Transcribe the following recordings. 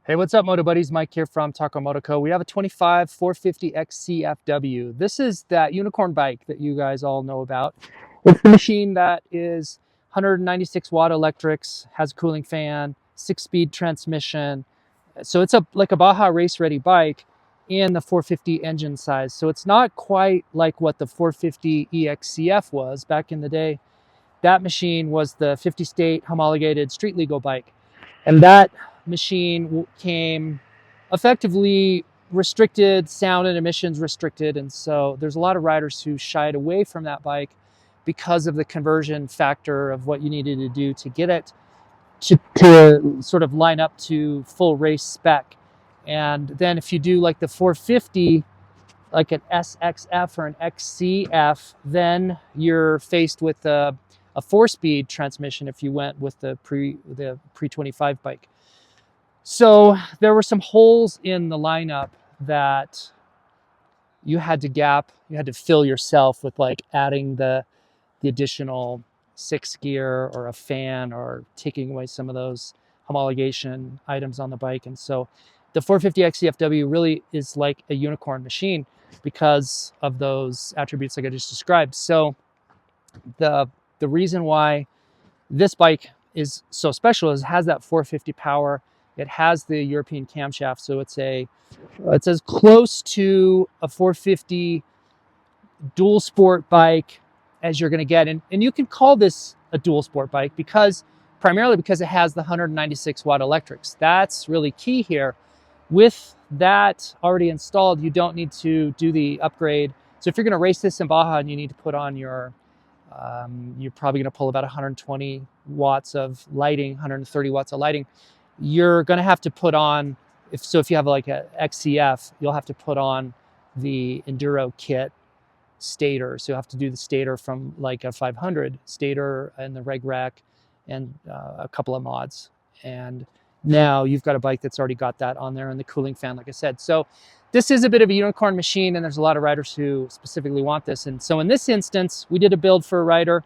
Hey, what's up, Moto Buddies? Mike here from Tacomoto Co. We have a 25 450XCFW. This is that unicorn bike that you guys all know about. It's the machine that is 196 watt electrics, has a cooling fan, 6-speed transmission. So it's like a Baja race ready bike in the 450 engine size. So it's not quite like what the 450 EXCF was back in the day. That machine was the 50 state homologated street legal bike. And that machine came effectively restricted, sound and emissions restricted. And so there's a lot of riders who shied away from that bike because of the conversion factor of what you needed to do to get it to sort of line up to full race spec. And then if you do like the 450, like an SXF or an XCF, then you're faced with a 4-speed transmission if you went with the pre-25 bike. So there were some holes in the lineup that you had to fill yourself with, like adding the additional 6 gear or a fan or taking away some of those homologation items on the bike. And so the 450 XCFW really is like a unicorn machine because of those attributes like I just described. So the reason why this bike is so special is it has that 450 power. It has the European camshaft, so it's as close to a 450 dual sport bike as you're going to get. And you can call this a dual sport bike primarily because it has the 196 watt electrics. That's really key here. With that already installed, you don't need to do the upgrade. So if you're going to race this in Baja and you need to put on your you're probably going to pull about 120 watts of lighting, 130 watts of lighting. You're going to have to put on, if you have like a XCF, you'll have to put on the Enduro kit stator. So you'll have to do the stator from like a 500 stator and the reg rack and a couple of mods. And now you've got a bike that's already got that on there and the cooling fan, like I said. So this is a bit of a unicorn machine, and there's a lot of riders who specifically want this. And so in this instance, we did a build for a rider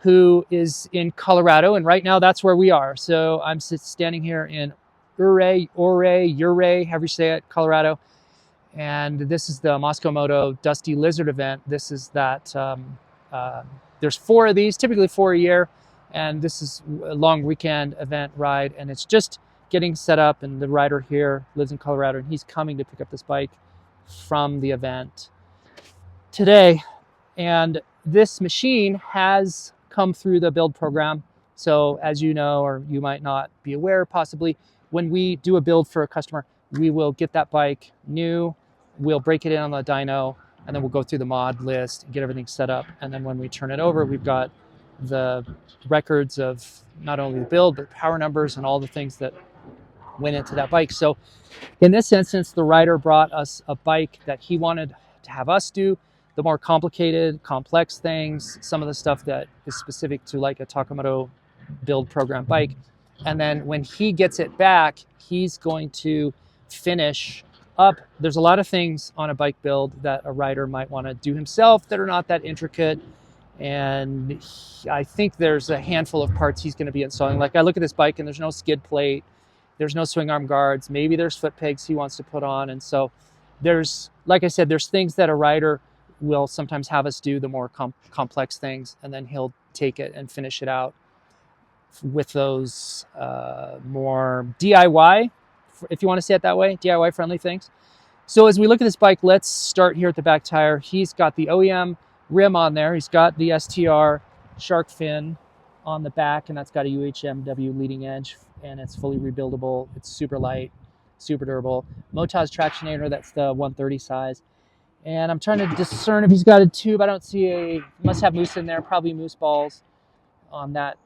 who is in Colorado, and right now that's where we are. So I'm standing here in Ouray, however you say it, Colorado. And this is the Moscow Moto Dusty Lizard event. This is that, there's 4 of these, typically 4 a year. And this is a long weekend event ride, and it's just getting set up. And the rider here lives in Colorado, and he's coming to pick up this bike from the event today. And this machine has come through the build program. So as you know, or you might not be aware possibly, when we do a build for a customer, we will get that bike new, we'll break it in on the dyno, and then we'll go through the mod list and get everything set up. And then when we turn it over, we've got the records of not only the build, but power numbers and all the things that went into that bike. So in this instance, the rider brought us a bike that he wanted to have us do the more complicated, complex things, some of the stuff that is specific to like a Tacomoto build program bike. And then when he gets it back, he's going to finish up. There's a lot of things on a bike build that a rider might want to do himself that are not that intricate. And I think there's a handful of parts he's going to be installing. Like I look at this bike and there's no skid plate, there's no swing arm guards, maybe there's foot pegs he wants to put on. And so there's, like I said, there's things that a rider will sometimes have us do, the more complex things, and then he'll take it and finish it out with those more DIY, if you want to say it that way, DIY friendly things. So as we look at this bike, let's start here at the back tire. He's got the OEM rim on there. He's got the STR shark fin on the back, and that's got a UHMW leading edge, and it's fully rebuildable. It's super light, super durable. Motaz Tractionator, that's the 130 size. And I'm trying to discern if he's got a tube. I don't see must have moose in there, probably moose balls on that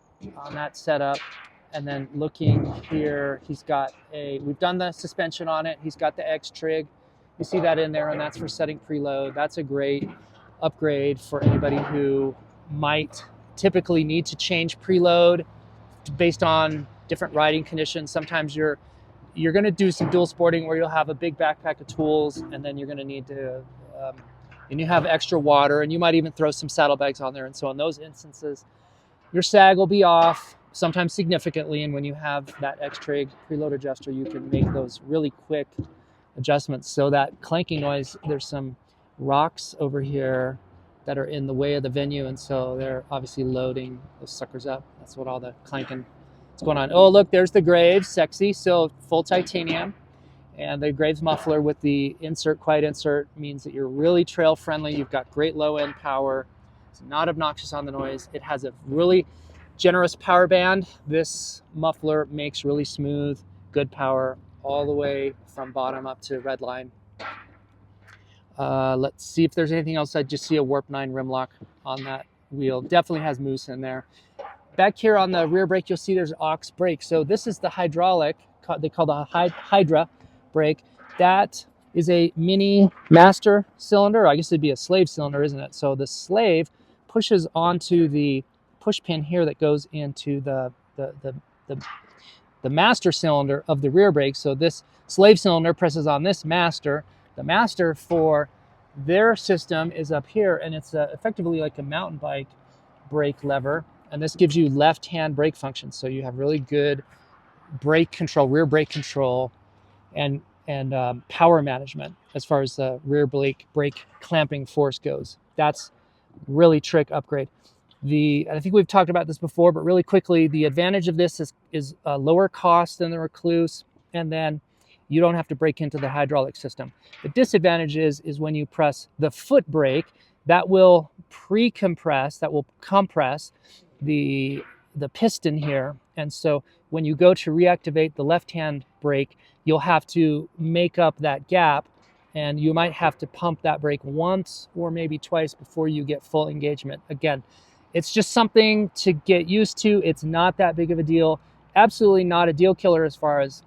setup. And then looking here, he's got we've done the suspension on it. He's got the X trig. You see that in there, and that's for setting preload. That's a great upgrade for anybody who might typically need to change preload based on different riding conditions. Sometimes you're going to do some dual sporting where you'll have a big backpack of tools, and then you're going to need to and you have extra water, and you might even throw some saddlebags on there. And so in those instances, your sag will be off, sometimes significantly, and when you have that X-Trig preload adjuster, you can make those really quick adjustments. So that clanking noise, there's some rocks over here that are in the way of the venue, and so they're obviously loading those suckers up. That's what all the clanking is going on. Oh, look, there's the Graves, sexy. So full titanium, and the Graves muffler with the insert, quiet insert, means that you're really trail friendly. You've got great low end power. It's not obnoxious on the noise. It has a really generous power band. This muffler makes really smooth, good power all the way from bottom up to red line. Let's see if there's anything else. I just see a Warp 9 rim lock on that wheel. Definitely has moose in there. Back here on the rear brake, you'll see there's aux brake. So this is the hydraulic, they call the Hydra brake. That is a mini master cylinder. I guess it'd be a slave cylinder, isn't it? So the slave pushes onto the push pin here that goes into the master cylinder of the rear brake. So this slave cylinder presses on this master. The master for their system is up here, and it's effectively like a mountain bike brake lever, and this gives you left-hand brake function. So you have really good brake control, rear brake control, and power management as far as the rear brake clamping force goes. That's really trick upgrade. I think we've talked about this before, but really quickly, the advantage of this is a lower cost than the Recluse, and then you don't have to break into the hydraulic system. The disadvantage is when you press the foot brake, that will pre-compress, that will compress the piston here. And so when you go to reactivate the left-hand brake, you'll have to make up that gap, and you might have to pump that brake once or maybe twice before you get full engagement. Again, it's just something to get used to. It's not that big of a deal. Absolutely not a deal killer as far as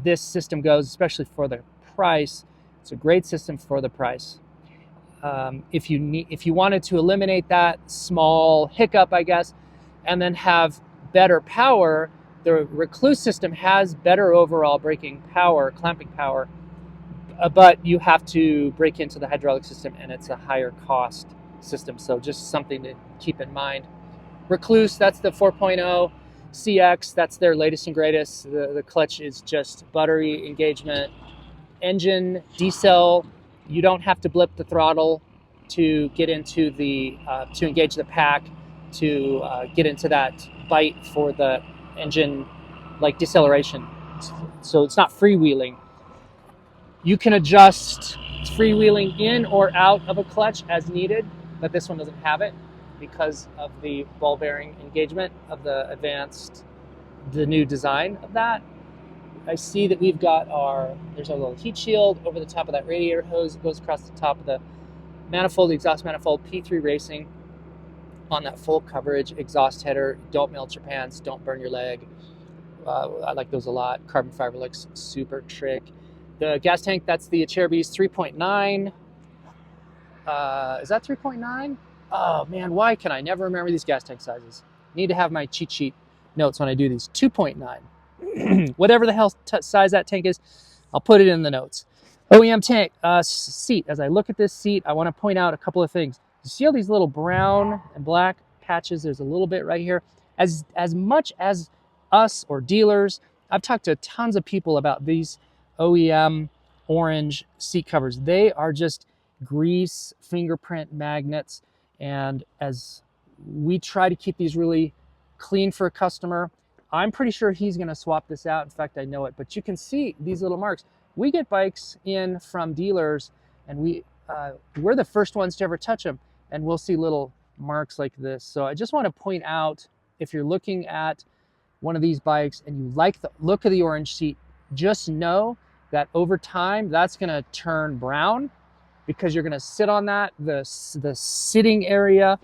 this system goes, especially for the price. It's a great system for the price. If you wanted to eliminate that small hiccup, I guess, and then have better power, the Recluse system has better overall braking power, clamping power, but you have to break into the hydraulic system, and it's a higher cost system. So just something to keep in mind. Recluse, that's the 4.0. CX, that's their latest and greatest. The clutch is just buttery engagement. Engine, decel, you don't have to blip the throttle to get into to engage the pack, to get into that bite for the engine, like deceleration. So it's not freewheeling. You can adjust freewheeling in or out of a clutch as needed, but this one doesn't have it, because of the ball bearing engagement of the new design of that. I see that we've got there's a little heat shield over the top of that radiator hose. It goes across the top of the manifold, the exhaust manifold. P3 Racing on that full coverage exhaust header. Don't melt your pants, don't burn your leg. I like those a lot. Carbon fiber looks super trick. The gas tank, that's the Cherubi's 3.9. Is that 3.9? Oh man, why can I never remember these gas tank sizes? Need to have my cheat sheet notes when I do these. 2.9. Whatever the hell size that tank is, I'll put it in the notes. OEM tank seat. As I look at this seat, I want to point out a couple of things. You see all these little brown and black patches? There's a little bit right here. As much as us or dealers, I've talked to tons of people about these OEM orange seat covers. They are just grease fingerprint magnets. And as we try to keep these really clean for a customer, I'm pretty sure he's going to swap this out. In fact, I know it. But you can see these little marks. We get bikes in from dealers, and we're the first ones to ever touch them, and we'll see little marks like this. So I just want to point out, if you're looking at one of these bikes and you like the look of the orange seat, just know that over time that's going to turn brown, because you're going to sit on that, the sitting area,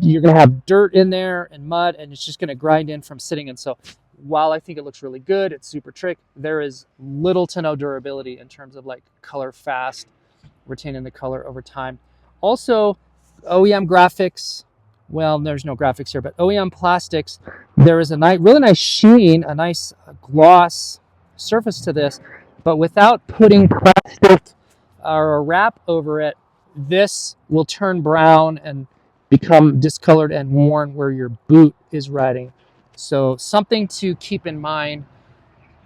you're going to have dirt in there and mud, and it's just going to grind in from sitting. And so while I think it looks really good, it's super trick, there is little to no durability in terms of like color fast, retaining the color over time. Also, OEM graphics, well, there's no graphics here, but OEM plastics, there is a really nice sheen, a nice gloss surface to this, but without putting plastic or a wrap over it, this will turn brown and become discolored and worn where your boot is riding. So something to keep in mind.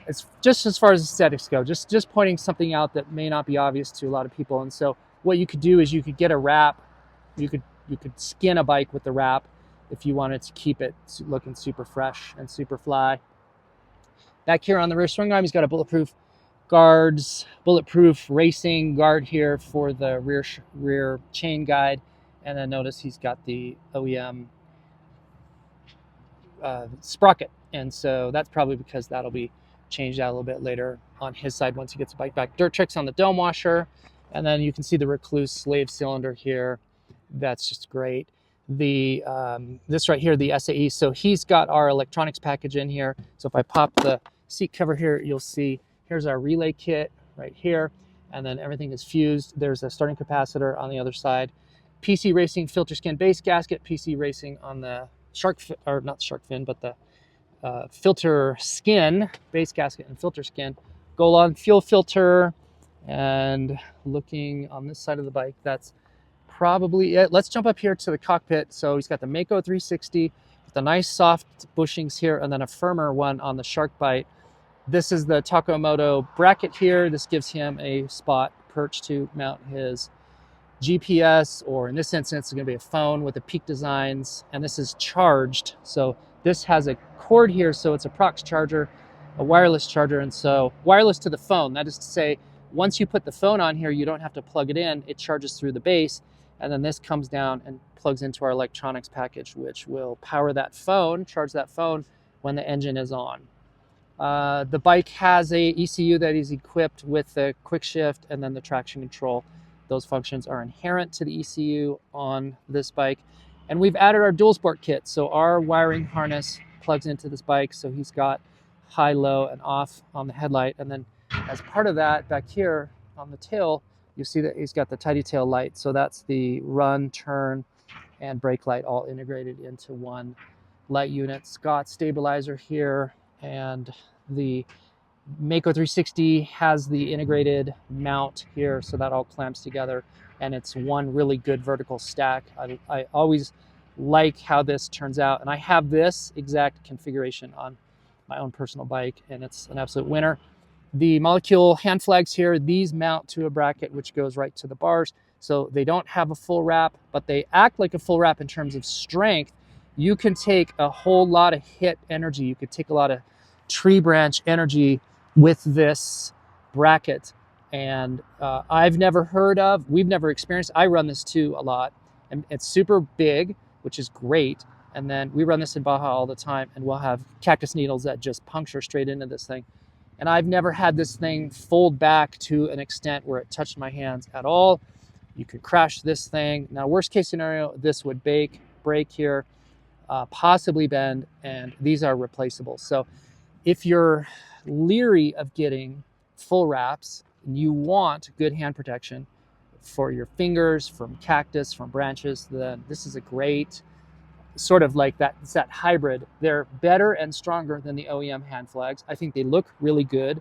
It's just as far as aesthetics go, just pointing something out that may not be obvious to a lot of people. And so what you could do is you could get a wrap. You could skin a bike with the wrap if you wanted to keep it looking super fresh and super fly. Back here on the rear swing arm, he's got a bulletproof guards, bulletproof racing guard here for the rear chain guide. And then notice he's got the OEM sprocket. And so that's probably because that'll be changed out a little bit later on his side once he gets the bike back. Dirt tricks on the dome washer. And then you can see the Recluse slave cylinder here. That's just great. The this right here, the SAE. So he's got our electronics package in here. So if I pop the seat cover here, you'll see here's our relay kit right here. And then everything is fused. There's a starting capacitor on the other side. PC Racing filter skin base gasket. PC Racing on the shark fin, or not shark fin, but the filter skin, base gasket and filter skin. Golan fuel filter. And looking on this side of the bike, that's probably it. Let's jump up here to the cockpit. So he's got the Mako 360 with the nice soft bushings here, and then a firmer one on the shark bite. This is the Tacomoto bracket here. This gives him a spot perch to mount his GPS, or in this instance, it's going to be a phone with the Peak Designs, and this is charged. So this has a cord here, so it's a prox charger, a wireless charger, and so wireless to the phone. That is to say, once you put the phone on here, you don't have to plug it in. It charges through the base, and then this comes down and plugs into our electronics package, which will power that phone, charge that phone when the engine is on. The bike has a ECU that is equipped with the quick shift and then the traction control. Those functions are inherent to the ECU on this bike. And we've added our dual sport kit. So our wiring harness plugs into this bike. So he's got high, low, and off on the headlight. And then as part of that, back here on the tail, you see that he's got the tidy tail light. So that's the run, turn, and brake light all integrated into one light unit. Scott stabilizer here, and the Mako 360 has the integrated mount here, so that all clamps together, and it's one really good vertical stack. I always like how this turns out, and I have this exact configuration on my own personal bike, and it's an absolute winner. The Molecule hand flags here, these mount to a bracket which goes right to the bars, so they don't have a full wrap, but they act like a full wrap in terms of strength. You can take a whole lot of hit energy. You could take a lot of tree branch energy with this bracket. And I've never heard of, we've never experienced, I run this too a lot, and it's super big, which is great. And then we run this in Baja all the time, and we'll have cactus needles that just puncture straight into this thing. And I've never had this thing fold back to an extent where it touched my hands at all. You could crash this thing. Now, worst case scenario, this would break here, possibly bend, and these are replaceable. So if you're leery of getting full wraps and you want good hand protection for your fingers, from cactus, from branches, then this is a great sort of like that. It's that hybrid. They're better and stronger than the OEM hand flags. I think they look really good.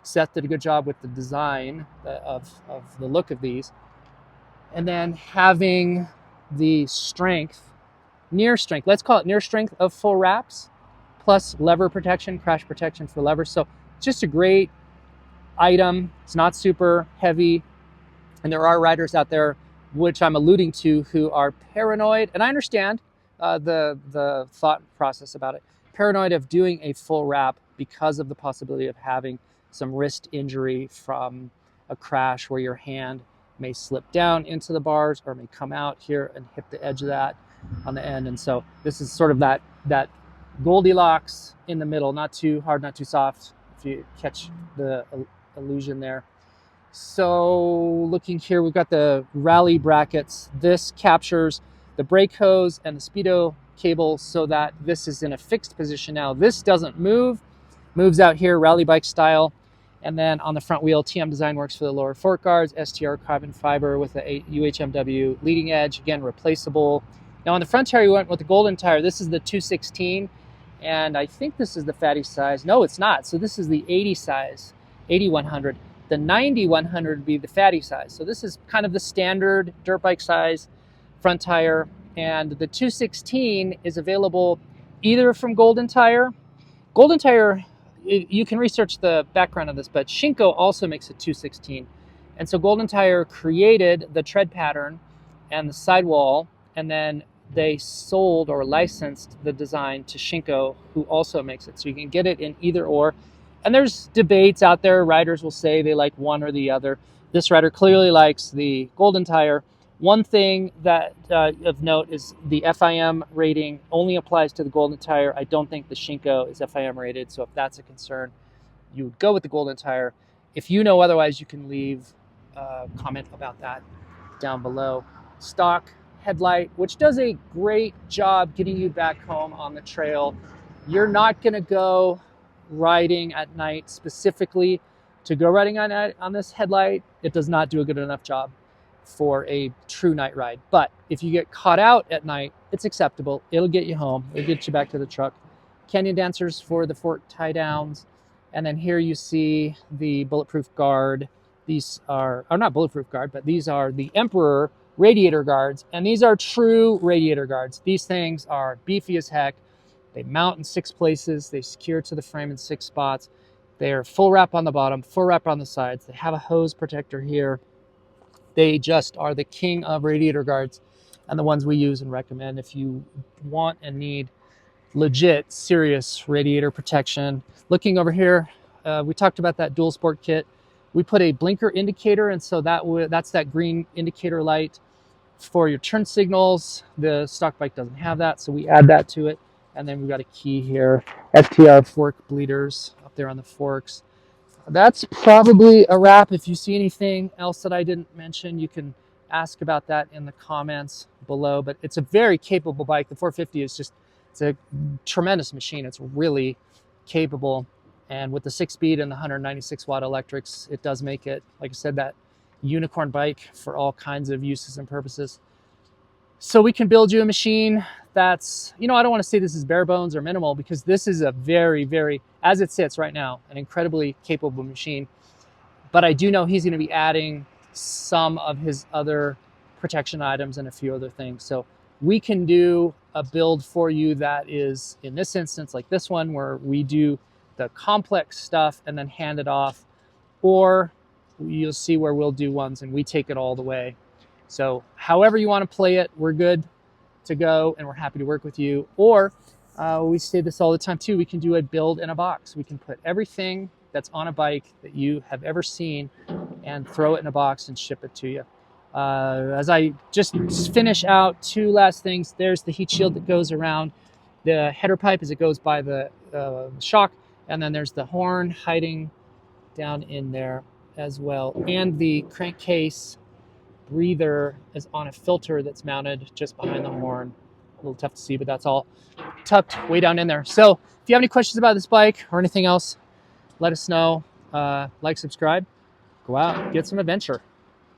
Seth did a good job with the design of the look of these. And then having the strength, near strength, let's call it near strength of full wraps, plus lever protection, crash protection for levers. So just a great item. It's not super heavy. And there are riders out there, which I'm alluding to, who are paranoid. And I understand the thought process about it. Paranoid of doing a full wrap because of the possibility of having some wrist injury from a crash where your hand may slip down into the bars or may come out here and hit the edge of that on the end. And so this is sort of that Goldilocks in the middle, not too hard, not too soft, if you catch the illusion there. So looking here, we've got the rally brackets. This captures the brake hose and the speedo cable so that this is in a fixed position now. This doesn't move, moves out here rally bike style. And then on the front wheel, TM Design works for the lower fork guards, STR carbon fiber with the UHMW leading edge, again, replaceable. Now on the front tire, we went with the golden tire. This is the 216, and I think this is the fatty size. No, it's not. So this is the 80 size, 8100. The 9100 would be the fatty size. So this is kind of the standard dirt bike size front tire. And the 216 is available either from Golden Tire. Golden Tire, you can research the background of this, but Shinko also makes a 216. And so Golden Tire created the tread pattern and the sidewall, and then they sold or licensed the design to Shinko, who also makes it. So you can get it in either or. And there's debates out there. Riders will say they like one or the other. This rider clearly likes the Golden Tire. One thing that of note is the FIM rating only applies to the Golden Tire. I don't think the Shinko is FIM rated, so if that's a concern, you would go with the Golden Tire. If you know otherwise, you can leave a comment about that down below. Stock headlight, which does a great job getting you back home on the trail. You're not going to go riding at night specifically to go riding on this headlight. It does not do a good enough job for a true night ride. But if you get caught out at night, it's acceptable. It'll get you home. It'll get you back to the truck. Canyon dancers for the fork tie downs. And then here you see the bulletproof guard. These are not bulletproof guard, but these are the Emperor radiator guards. And these are true radiator guards. These things are beefy as heck. They mount in 6 places. They secure to the frame in 6 spots. They're full wrap on the bottom, full wrap on the sides. They have a hose protector here. They just are the king of radiator guards and the ones we use and recommend if you want and need legit, serious radiator protection. Looking over here, we talked about that dual sport kit. We put a blinker indicator, and so that's that green indicator light for your turn signals. The stock bike doesn't have that, so we add that to it. And then we've got a key here, FTR fork bleeders up there on the forks. That's probably a wrap. If you see anything else that I didn't mention, you can ask about that in the comments below. But it's a very capable bike. The 450 is just, it's a tremendous machine. It's really capable. And with the 6-speed and the 196 watt electrics, it does make it, like I said, that unicorn bike for all kinds of uses and purposes. So we can build you a machine that's, I don't want to say this is bare bones or minimal, because this is a very, very, as it sits right now, an incredibly capable machine. But I do know he's going to be adding some of his other protection items and a few other things. So we can do a build for you that is, in this instance, like this one, where we do the complex stuff and then hand it off, or you'll see where we'll do ones and we take it all the way. So however you want to play it, we're good to go and we're happy to work with you. Or we say this all the time too, we can do a build in a box. We can put everything that's on a bike that you have ever seen and throw it in a box and ship it to you. As I just finish out 2 last things, there's the heat shield that goes around the header pipe as it goes by the shock. And then there's the horn hiding down in there as well. And the crankcase breather is on a filter that's mounted just behind the horn. A little tough to see, but that's all tucked way down in there. So if you have any questions about this bike or anything else, let us know. Like, subscribe, go out, get some adventure.